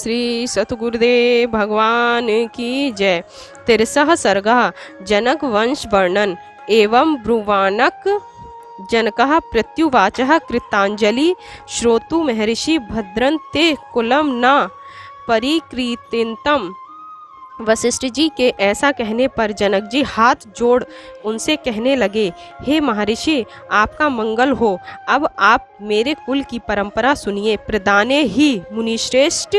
श्री सतगुरुदेव भगवान की जय। 13 सर्गः जनक वंश वर्णन। एवं ब्रुवाणक जनकः प्रत्युवाचः कृतांजलि श्रोतु महर्षि भद्रं ते कुलं न परिकृतिंतम। वशिष्ठ जी के ऐसा कहने पर जनक जी हाथ जोड़ उनसे कहने लगे, हे महर्षि, आपका मंगल हो। अब आप मेरे कुल की परंपरा सुनिए। प्रदाने ही मुनिश्रेष्ठ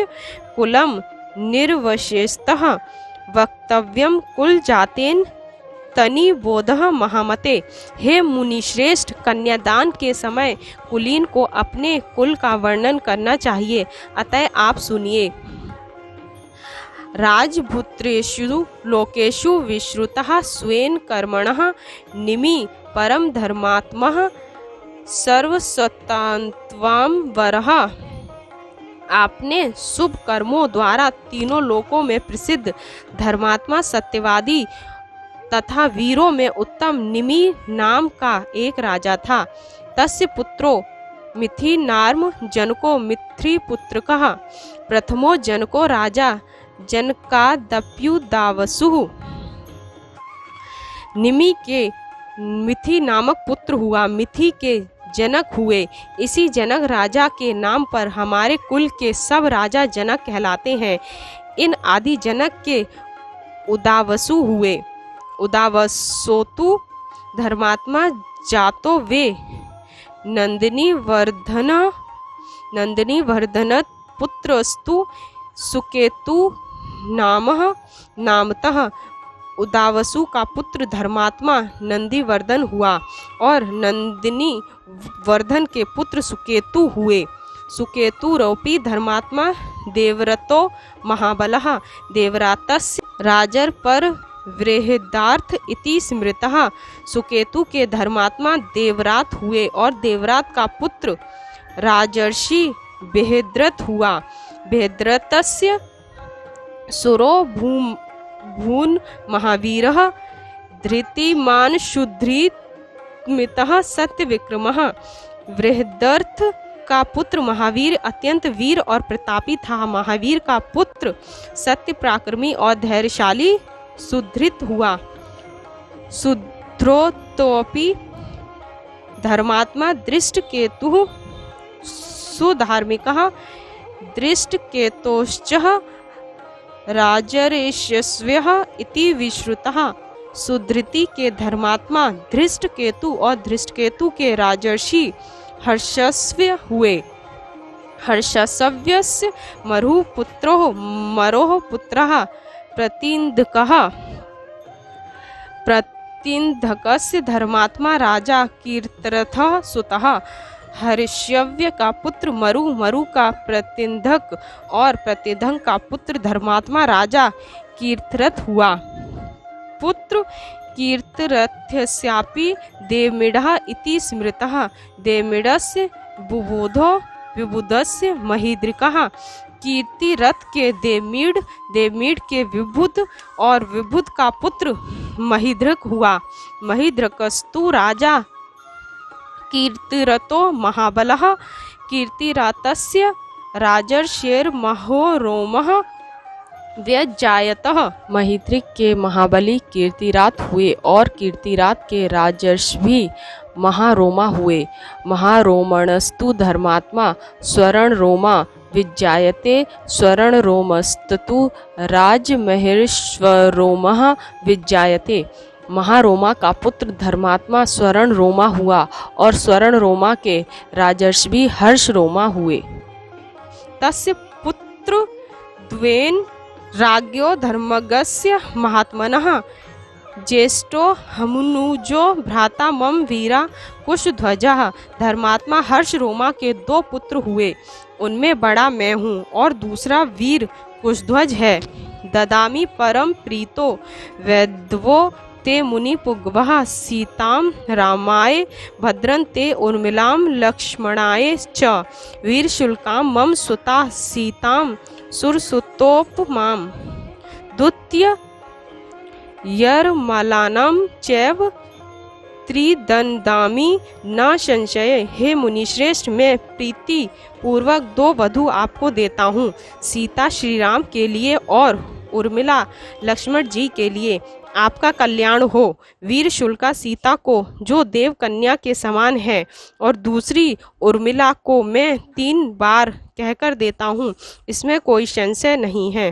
कुलम निर्वशेषतः वक्तव्यम कुल जातेन तनि बोधः महामते। हे मुनिश्रेष्ठ, कन्यादान के समय कुलीन को अपने कुल का वर्णन करना चाहिए, अतः आप सुनिए। राजपुत्रेषु लोकेषु विश्रुतः स्वेन कर्मणः निमि परम धर्मात्मः सर्वसत्तात्वां वरः। आपने शुभ कर्मों द्वारा तीनों लोकों में प्रसिद्ध धर्मात्मा सत्यवादी तथा वीरों में उत्तम निमि नाम का एक राजा था। तस्य पुत्रो मिथि नाम जनको मिथ्रीपुत्रकः। प्रथमो जनको राजा जनकादप्युदावसुः। निमि के मिथि नामक पुत्र हुआ, मिथि के जनक हुए। इसी जनक राजा के नाम पर हमारे कुल के सब राजा जनक कहलाते हैं। इन आदि जनक के उदावसु हुए। उदावसोतु धर्मात्मा जातो वे नंदिनी वर्धन पुत्रस्तु सुकेतु नामतः। उदावसु का पुत्र धर्मात्मा नंदीवर्धन हुआ और नंदिनी वर्धन के पुत्र सुकेतु हुए। सुकेतु रूपी धर्मात्मा देवव्रतो महाबलः। देवव्रतस्य राजर पर बृहदार्थ इति स्मृतः। सुकेतु के धर्मात्मा देवव्रत हुए और देवव्रत का पुत्र राजर्षि बृहद्रथ हुआ। बृहद्रथस्य सुरो भून महावीरः धृतिमान शुद्धृतमितः सत्यविक्रमः। बृहद्रथ का पुत्र महावीर अत्यंत वीर और प्रतापी था। महावीर का पुत्र सत्य पराक्रमी और धैर्यशाली सुधृत हुआ। सुध्रोतोपि धर्मात्मा दृष्टकेतुः सुधार्मिकः। दृष्टकेतोश्च राजर्षयस्वः इति विश्रुतः। सुधृति के धर्मात्मा धृष्टकेतु और धृष्टकेतु के राजर्षि हर्षस्व हुए। हर्षस्व्यस्य मरोः पुत्रः प्रतिन्धकः। प्रतिन्धकस्य धर्मात्मा राजा कीर्तिरथः सुतः। हर्षव्य का पुत्र मरु का प्रतिन्धक और प्रतिन्धक का पुत्र धर्मात्मा राजा कीर्तिरथ हुआ। पुत्र कीर्तिरथस्यापि देवमीडः इति स्मृतः। देवमीडस्य बुबुधो विबुधस्य महीद्रिकः। कीर्तिरथ के देवमीड के विबुध और विबुध का पुत्र महीद्रक हुआ। महीद्रकस्तु राजा कीर्तिरतो महाबलः। कीर्तिरातस्य राजर्षेर्महो रोमः व्यजायतः। महीद्रिक के महाबली कीर्तिरात हुए और कीर्तिरात के राजर्षि भी महारोमा हुए। महारोमणस्तु धर्मात्मा स्वर्ण रोमा विजायते। स्वर्ण रोमस्तु राजमहेश्वरोमः विजायते। महारोमा का पुत्र धर्मात्मा स्वर्ण रोमा हुआ और स्वर्ण रोमा के राजर्षि भी हर्ष रोमा हुए। तस्य पुत्र द्वेन राज्ञो धर्मज्ञस्य महात्मनः। ज्येष्ठो हमुनुजो भ्राता मम वीरा कुशध्वजः। धर्मात्मा हर्ष रोमा के 2 पुत्र हुए, उनमें बड़ा मैं हूँ और दूसरा वीर कुशध्वज है। ददामि परम प्रीतो वैद्वो ते मुनि पुग्वः। सीताम रामाय भद्रं ते उर्मिलां लक्ष्मणाय च। वीर शुल्काम मम सुता सीताम सुरसुतोपमां। द्वितीय यरमलानां चैव त्रिदंदामी न संशय। हे मुनिश्रेष्ठ, मैं प्रीति पूर्वक 2 वधु आपको देता हूँ, सीता श्री राम के लिए और उर्मिला लक्ष्मण जी के लिए। आपका कल्याण हो। वीर शुल्का सीता को, जो देव कन्या के समान है, और दूसरी उर्मिला को मैं 3 बार कहकर देता हूँ, इसमें कोई संशय नहीं है।